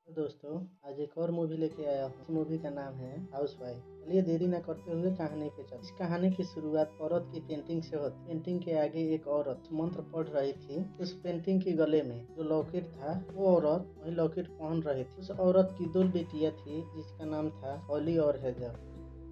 तो दोस्तों, आज एक और मूवी लेके आया हूँ। इस मूवी का नाम है हाउसवाइफ। चलिए देरी न करते हुए कहानी पे चलते। इस कहानी की शुरुआत औरत की पेंटिंग से होती। पेंटिंग के आगे एक औरत मंत्र पढ़ रही थी। उस पेंटिंग के गले में जो लॉकेट था, वो औरत वही लॉकेट पहन रही थी। उस औरत की दो बेटियां थी, जिसका नाम था हॉली और हेजल।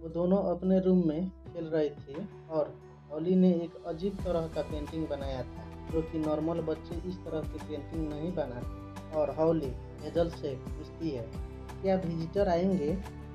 वो दोनों अपने रूम में खेल रही थी और हॉली ने एक अजीब तरह का पेंटिंग बनाया था, जो कि नॉर्मल बच्चे इस तरह की पेंटिंग नहीं बनाते। और हॉली हेजल से पूछती है, क्या विजिटर आएंगे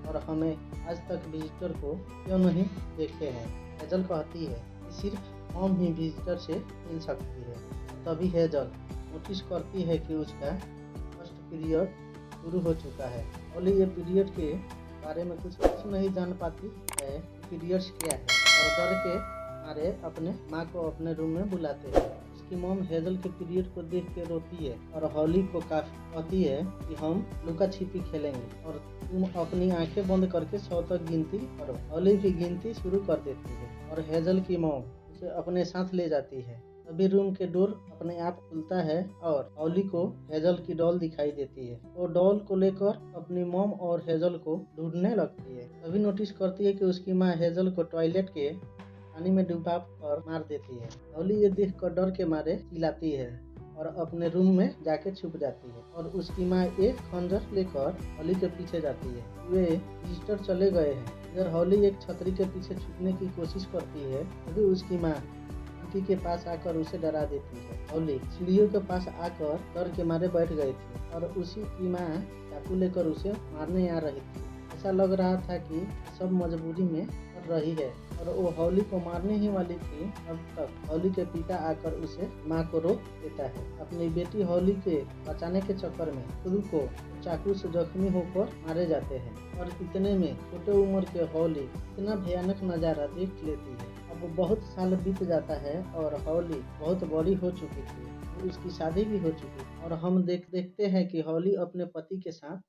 और हमें आज तक विजिटर को क्यों नहीं देखे हैं। हेजल कहती है कि सिर्फ हम ही विजिटर से मिल सकती है। तभी हेजल नोटिस करती है कि उसका फर्स्ट पीरियड शुरू हो चुका है। हॉली ये पीरियड के बारे में कुछ नहीं जान पाती है, पीरियड्स क्या है, और डर के मारे अपने माँ को अपने रूम में बुलाते हैं। उसकी मॉम हेजल के पीरियड को देख के रोती है और हॉली को कहती है कि हम लुका छिपी खेलेंगे और तुम अपनी आंखें बंद करके 100 तक गिनती करो। हॉली भी गिनती शुरू कर देती है और हेजल की मॉम उसे अपने साथ ले जाती है। तभी रूम के डोर अपने आप खुलता है और हॉली को हेजल की डॉल दिखाई देती है। वो डॉल को लेकर अपनी मॉम और हेजल को ढूंढने लगती है। तभी नोटिस करती है कि उसकी माँ हेजल को टॉयलेट के पानी में डुबा कर मार देती है। हॉली ये देखकर डर के मारे चिल्लाती है और अपने रूम में जाके छुप जाती है और उसकी माँ एक खंजर लेकर हॉली के पीछे जाती है। वे विजिटर चले गए हैं। इधर हॉली एक छतरी के पीछे छुपने की कोशिश करती है, तभी उसकी माँ खिड़की के पास आकर उसे डरा देती है। हॉली सीढ़ियों के पास आकर डर के मारे बैठ गई थी और उसी की माँ चाकू लेकर उसे मारने आ रही थी। ऐसा लग रहा था कि सब मजबूरी में कर रही है और वो हॉली को मारने ही वाली थी। अब तक हॉली के पिता आकर उसे माँ को रोक देता है। अपनी बेटी हॉली के बचाने के चक्कर में खुद को चाकू से जख्मी होकर मारे जाते हैं और इतने में छोटे उम्र के हॉली इतना भयानक नज़ारा देख लेती है। अब बहुत साल बीत जाता है और हॉली बहुत बड़ी हो चुकी थी। उसकी शादी भी हो चुकी थी और हम देखते हैं कि हॉली अपने पति के साथ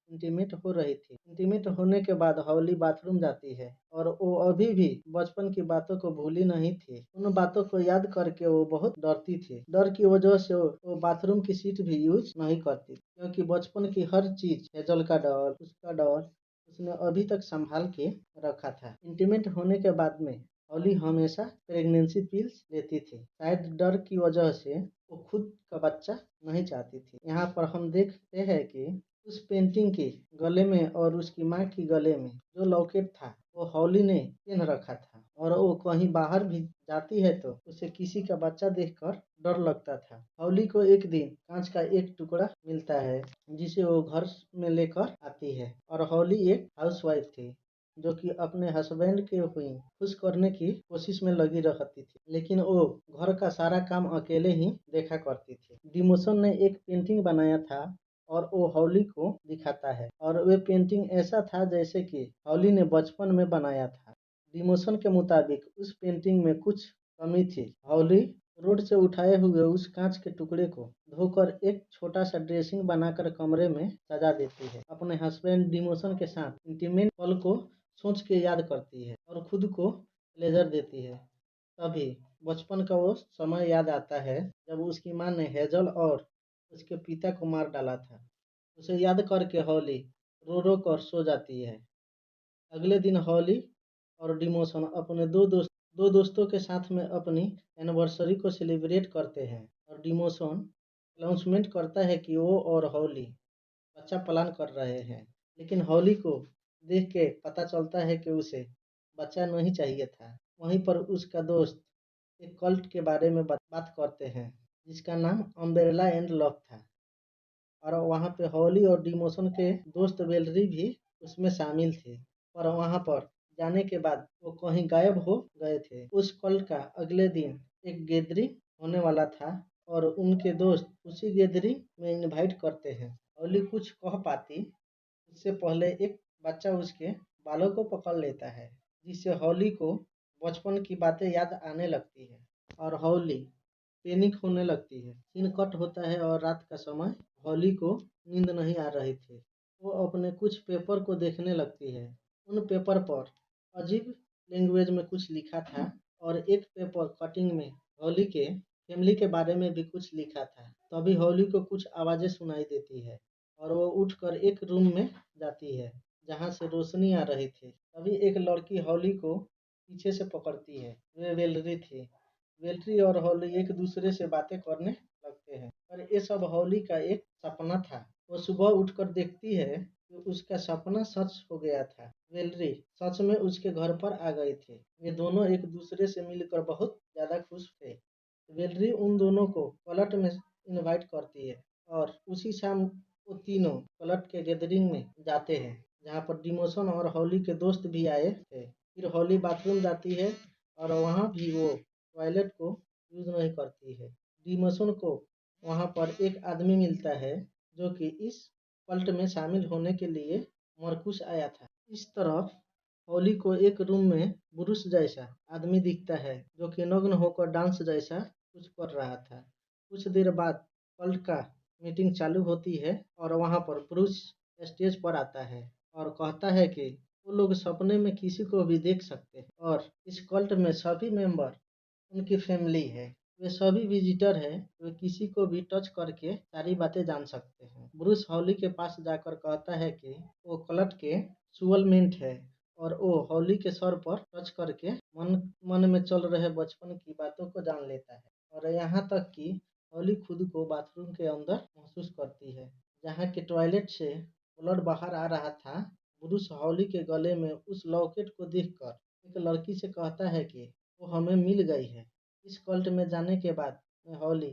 इंटीमेट हो रही थी। इंटीमेट होने के बाद हॉली बाथरूम जाती है और वो अभी भी बचपन की बातों को भूली नहीं थी। उन बातों को याद करके वो बहुत डरती थी। डर की वजह से वो बाथरूम की सीट भी यूज नहीं करती, क्योंकि बचपन की हर चीज, हेजल का डर, उसका डर, उसने अभी तक संभाल के रखा था। इंटीमेट होने के बाद में हॉली हमेशा प्रेगनेंसी पिल्स लेती थी। शायद डर की वजह से वो खुद का बच्चा नहीं चाहती थी। यहाँ पर हम देखते हैं कि उस पेंटिंग के गले में और उसकी माँ की गले में जो लॉकेट था, वो हॉली ने पहन रखा था और वो कहीं बाहर भी जाती है तो उसे किसी का बच्चा देखकर डर लगता था। हॉली को एक दिन कांच का एक टुकड़ा मिलता है, जिसे वो घर में लेकर आती है और हॉली एक हाउसवाइफ थी, जो कि अपने हस्बैंड के हुई खुश करने की कोशिश में लगी रहती थी, लेकिन वो घर का सारा काम अकेले ही देखा करती थी। डिमोशन ने एक पेंटिंग बनाया था और वो हॉली को दिखाता है और वे पेंटिंग ऐसा था जैसे कि हॉली ने बचपन में बनाया था। डिमोशन के मुताबिक उस पेंटिंग में कुछ कमी थी। हॉली रोड से उठाए हुए उस कांच के टुकड़े को धोकर एक छोटा सा ड्रेसिंग बनाकर कमरे में सजा देती है। अपने हस्बैंड डिमोशन के साथ इंटीमेट पल को सोच के याद करती है और खुद को प्लेजर देती है। तभी बचपन का वो समय याद आता है जब उसकी माँ ने हेजल और उसके पिता को मार डाला था। उसे याद करके हॉली रो रो कर सो जाती है। अगले दिन हॉली और डिमोशन अपने दो दोस्तों के साथ में अपनी एनिवर्सरी को सेलिब्रेट करते हैं और डिमोशन अनाउंसमेंट करता है कि वो और हॉली बच्चा प्लान कर रहे हैं। लेकिन हॉली को देख के पता चलता है कि उसे बच्चा नहीं चाहिए था। वहीं पर उसका दोस्त एक कल्ट के बारे में बात करते हैं, जिसका नाम अम्ब्रेला एंड लव था और वहाँ पे हॉली और डिमोशन के दोस्त वेलरी भी उसमें शामिल थे। और वहाँ पर जाने के बाद वो कहीं गायब हो गए थे। उस कल्ट का अगले दिन एक गैदरिंग होने वाला था और उनके दोस्त उसी गैदरिंग में इनवाइट करते हैं। हॉली कुछ कह पाती उससे पहले एक बच्चा उसके बालों को पकड़ लेता है, जिससे हॉली को बचपन की बातें याद आने लगती है और हॉली पैनिक होने लगती है। सीन कट होता है और रात का समय। हॉली को नींद नहीं आ रही थी। वो अपने कुछ पेपर को देखने लगती है। उन पेपर पर अजीब लैंग्वेज में कुछ लिखा था और एक पेपर कटिंग में हॉली के फैमिली के बारे में भी कुछ लिखा था। तभी हॉली को कुछ आवाज़ें सुनाई देती है और वो उठकर एक रूम में जाती है जहाँ से रोशनी आ रही थी। तभी एक लड़की हॉली को पीछे से पकड़ती है। वे वेलरी थी। वेलरी और हॉली एक दूसरे से बातें करने लगते हैं, पर ये सब हॉली का एक सपना था। वो सुबह उठकर देखती है कि उसका सपना सच हो गया था। वेलरी सच में उसके घर पर आ गई थी। वे दोनों एक दूसरे से मिलकर बहुत ज्यादा खुश थे। वेलरी उन दोनों को पलट में इनवाइट करती है और उसी शाम वो तीनों पलट के गैदरिंग में जाते हैं जहाँ पर डिमोशन और हॉली के दोस्त भी आए थे। फिर हॉली बाथरूम जाती है और वहाँ भी वो टॉयलेट को यूज नहीं करती है। डिमोशन को वहाँ पर एक आदमी मिलता है जो कि इस कल्ट में शामिल होने के लिए मरकुस आया था। इस तरफ हॉली को एक रूम में ब्रूस जैसा आदमी दिखता है जो कि नग्न होकर डांस जैसा कुछ कर रहा था। कुछ देर बाद कल्ट का मीटिंग चालू होती है और वहाँ पर ब्रूस स्टेज पर आता है और कहता है कि वो लोग सपने में किसी को भी देख सकते हैं और इस कल्ट में सभी मेंबर उनकी फैमिली है। वे सभी विजिटर हैं। वे किसी को भी टच करके सारी बातें जान सकते हैं। ब्रूस हॉली के पास जाकर कहता है कि वो कल्ट के सोलमेंट है और वो हॉली के सर पर टच करके मन मन में चल रहे बचपन की बातों को जान लेता है और यहाँ तक कि हॉली खुद को बाथरूम के अंदर महसूस करती है जहाँ के टॉयलेट से ब्लड बाहर आ रहा था। ब्रूस हॉली के गले में उस लॉकेट को देखकर एक लड़की से कहता है कि वो हमें मिल गई है। इस कल्ट में जाने के बाद में हॉली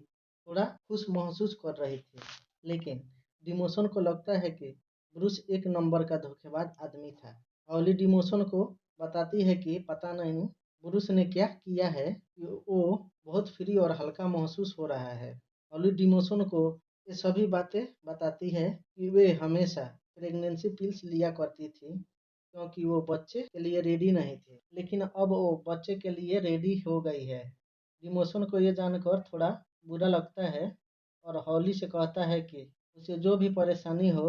थोड़ा खुश महसूस कर रही थी, लेकिन डिमोशन को लगता है कि ब्रूस एक नंबर का धोखेबाज आदमी था। हॉली डिमोशन को बताती है कि पता नहीं ब्रूस ने क्या किया है कि वो बहुत फ्री और हल्का महसूस हो रहा है। हॉली डिमोशन को ये सभी बातें बताती है कि वे हमेशा प्रेगनेंसी पिल्स लिया करती थी क्योंकि वो बच्चे के लिए रेडी नहीं थे, लेकिन अब वो बच्चे के लिए रेडी हो गई है। डिमोशन को ये जानकर थोड़ा बुरा लगता है और हॉली से कहता है कि उसे जो भी परेशानी हो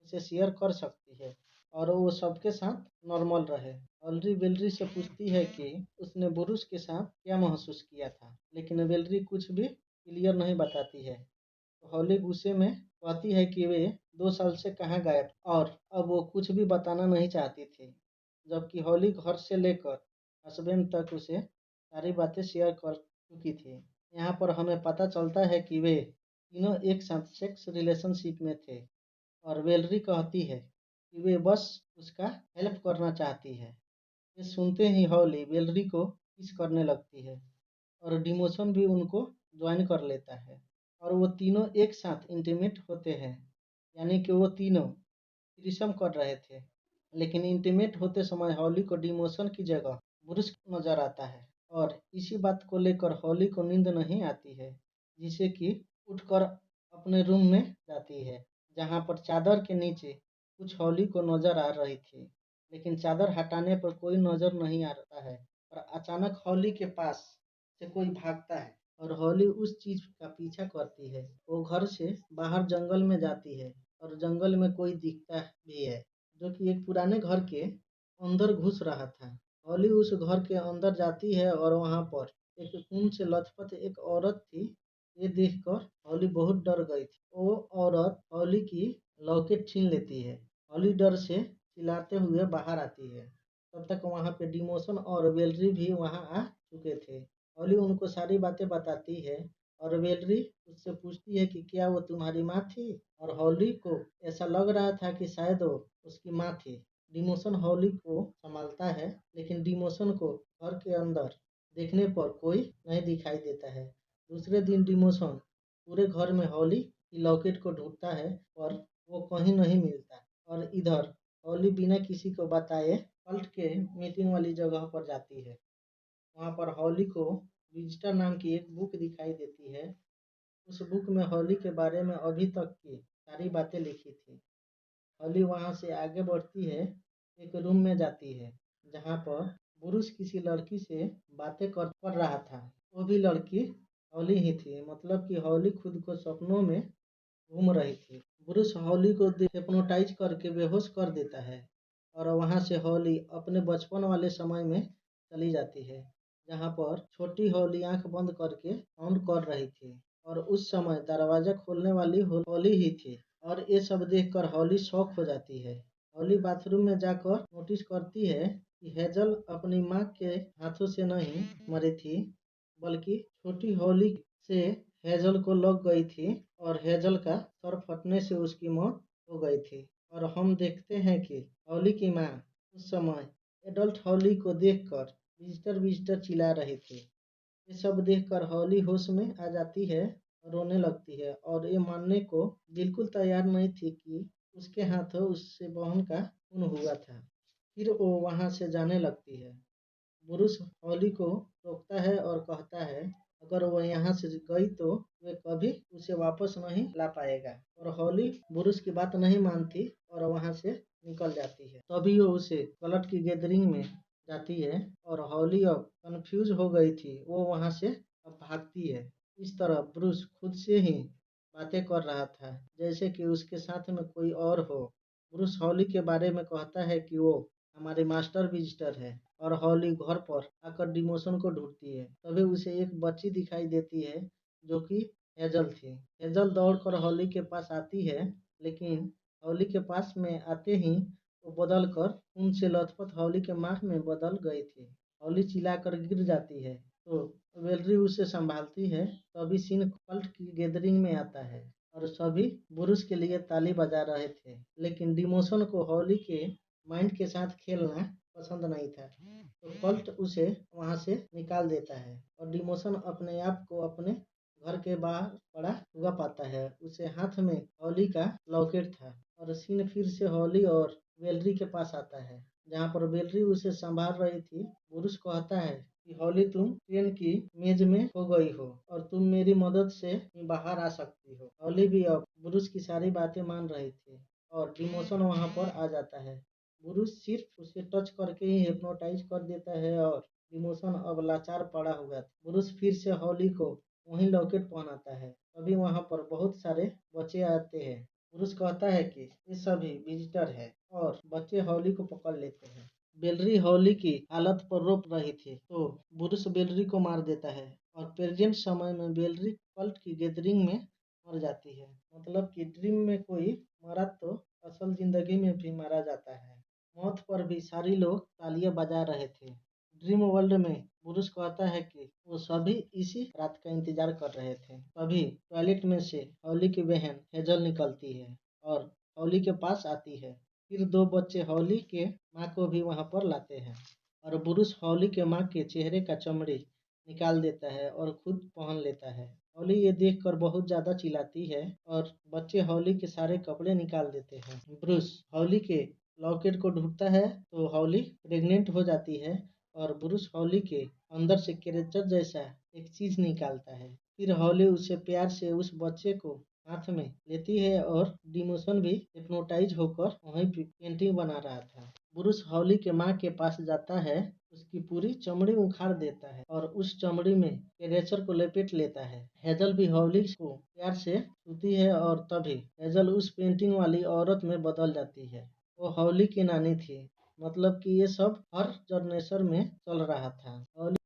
उसे शेयर कर सकती है और वो सबके साथ नॉर्मल रहे। हॉली वेलरी से पूछती है कि उसने ब्रूस के साथ क्या महसूस किया था, लेकिन वेलरी कुछ भी क्लियर नहीं बताती है। तो हॉली गुस्से में कहती है कि वे 2 साल से कहाँ गायब और अब वो कुछ भी बताना नहीं चाहती थी, जबकि हॉली घर से लेकर हस्बैंड तक उसे सारी बातें शेयर कर चुकी थी। यहाँ पर हमें पता चलता है कि वे तीनों एक साथ सेक्स रिलेशनशिप में थे और वेलरी कहती है कि वे बस उसका हेल्प करना चाहती है। ये सुनते ही हॉली वेलरी को किस करने लगती है और डिमोशन भी उनको ज्वाइन कर लेता है और वो तीनों एक साथ इंटीमेट होते हैं। यानी कि वो तीनों थ्रीसम कर रहे थे, लेकिन इंटीमेट होते समय हॉली को डिमोशन की जगह ब्रूस नजर आता है और इसी बात को लेकर हॉली को नींद नहीं आती है, जिसे कि उठकर अपने रूम में जाती है जहाँ पर चादर के नीचे कुछ हॉली को नजर आ रही थी, लेकिन चादर हटाने पर कोई नजर नहीं आता है और अचानक हॉली के पास से कोई भागता है और हॉली उस चीज का पीछा करती है। वो घर से बाहर जंगल में जाती है और जंगल में कोई दिखता भी है जो कि एक पुराने घर के अंदर घुस रहा था। हॉली उस घर के अंदर जाती है और वहां पर एक खून से लथपथ एक औरत थी। ये देखकर हॉली बहुत डर गई थी। वो औरत हॉली की लॉकेट छीन लेती है। हॉली डर से चिल्लाते हुए बाहर आती है। तब तक वहां पे डिमोशन और वेलरी भी वहां आ चुके थे। हॉली उनको सारी बातें बताती है और वेलरी उससे पूछती है कि क्या वो तुम्हारी माँ थी, और हॉली को ऐसा लग रहा था कि शायद वो उसकी माँ थी। डिमोशन हॉली को संभालता है, लेकिन डिमोशन को घर के अंदर देखने पर कोई नहीं दिखाई देता है। दूसरे दिन डिमोशन पूरे घर में हॉली की लॉकेट को ढूंढता है पर वो कहीं नहीं मिलता और इधर हॉली बिना किसी को बताए कल्ट के मीटिंग वाली जगह पर जाती है। वहाँ पर हॉली को विजिटर नाम की एक बुक दिखाई देती है। उस बुक में हॉली के बारे में अभी तक की सारी बातें लिखी थी। हॉली वहाँ से आगे बढ़ती है, एक रूम में जाती है जहाँ पर ब्रूस किसी लड़की से बातें कर रहा था। वो भी लड़की हॉली ही थी, मतलब कि हॉली खुद को सपनों में घूम रही थी। ब्रूस हॉली को हिप्नोटाइज करके बेहोश कर देता है और वहाँ से हॉली अपने बचपन वाले समय में चली जाती है जहाँ पर छोटी हॉली आंख बंद करके साउंड कर रही थी और उस समय दरवाजा खोलने वाली हॉली ही थी। और ये सब देखकर हॉली शॉक हो जाती है। हॉली बाथरूम में जाकर नोटिस करती है कि हेजल अपनी माँ के हाथों से नहीं मरी थी, बल्कि छोटी हॉली से हेजल को लग गई थी और हेजल का सर फटने से उसकी मौत हो गई थी। और हम देखते हैं कि हॉली की माँ उस समय एडल्ट हॉली को देखकर विजिटर विजिटर चिल्ला रही थी। ये सब देखकर हॉली होश में आ जाती है और रोने लगती है और ये मानने को बिल्कुल तैयार नहीं थी कि उसके हाथों उससे बहन का खून हुआ था। फिर वो वहाँ से जाने लगती है। ब्रूस हॉली को रोकता है और कहता है अगर वो यहाँ से गई तो वे कभी उसे वापस नहीं ला पाएगा। और हॉली ब्रूस की बात नहीं मानती और वहाँ से निकल जाती है। तभी वो उसे क्लट की गैदरिंग में जाती है और हॉली अब कंफ्यूज हो गई थी, वो वहाँ से अब भागती है। इस तरह ब्रूस खुद से ही बातें कर रहा था जैसे कि उसके साथ में कोई और हो। ब्रूस हॉली के बारे में कहता है कि वो हमारे मास्टर विजिटर है और हॉली घर पर आकर डिमोशन को ढूंढती है। तभी उसे एक बच्ची दिखाई देती है जो कि हेजल थी। हेजल दौड़कर हॉली के पास आती है, लेकिन हॉली के पास में आते ही वो बदल कर खून से लथपथ हॉली के माँ में बदल गई थी। हॉली चिल्लाकर गिर जाती है तो वेलरी उसे संभालती है। तभी सीन कल्ट की गैदरिंग में आता है और सभी बुरुस के लिए ताली बजा रहे थे, लेकिन डिमोशन को हॉली के माइंड के साथ खेलना पसंद नहीं था, तो कल्ट उसे वहां से निकाल देता है और डिमोशन अपने आप को अपने घर के बाहर पड़ा हुआ पाता है। उसे हाथ में हॉली का लॉकेट था और सीन फिर से हॉली और वेलरी के पास आता है, जहाँ पर वेलरी उसे संभाल रही थी। बुरुस कहता है कि हॉली तुम ट्रेन की मेज में खो गई हो और तुम मेरी मदद से बाहर आ सकती हो। हॉली भी अब बुरुस की सारी बातें मान रही थी और डिमोशन वहां पर आ जाता है। बुरुस सिर्फ उसे टच करके ही हिप्नोटाइज कर देता है और डिमोशन अब लाचार पड़ा हुआ था। बुरुस फिर से हॉली को वही लॉकेट पहनाता है। तभी वहां पर बहुत सारे बच्चे आते हैं। बुरुस कहता है कि ये सभी विजिटर है और बच्चे हॉली को पकड़ लेते हैं। बेलरी हॉली की हालत पर रोक रही थी तो बुरुस बेलरी को मार देता है और प्रेजेंट समय में बेलरी कल्ट की गैदरिंग में मर जाती है। मतलब कि ड्रीम में कोई मरा तो असल जिंदगी में भी मारा जाता है। मौत पर भी सारे लोग तालियां बजा रहे थे। ड्रीम वर्ल्ड में बुरुस कहता है कि वो सभी इसी रात का इंतजार कर रहे थे। तभी टॉयलेट में से हॉली की बहन हेजल निकलती है और हॉली के पास आती है। फिर दो बच्चे हॉली के माँ को भी वहां पर लाते हैं और बुरुस हॉली के माँ के चेहरे का चमड़ी निकाल देता है और खुद पहन लेता है। हॉली ये देखकर बहुत ज्यादा चिल्लाती है और बच्चे हॉली के सारे कपड़े निकाल देते हैं। ब्रूस हॉली के लॉकेट को ढूंढता है तो हॉली प्रेग्नेंट हो जाती है और ब्रूस हॉली के अंदर से कैरेक्टर जैसा एक चीज निकालता है। फिर हॉली उसे प्यार से उस बच्चे को हाथ में लेती है और डिमोशन भी हिप्नोटाइज होकर वहीं पेंटिंग बना रहा था। ब्रूस हॉली के माँ के पास जाता है, उसकी पूरी चमड़ी उखाड़ देता है और उस चमड़ी में कैरेक्टर को लपेट लेता है। हेजल भी हॉली को प्यार से छूती है और तभी हेजल उस पेंटिंग वाली औरत में बदल जाती है। वो हॉली की नानी थी। मतलब कि ये सब हर जनरेशन में चल रहा था। हॉली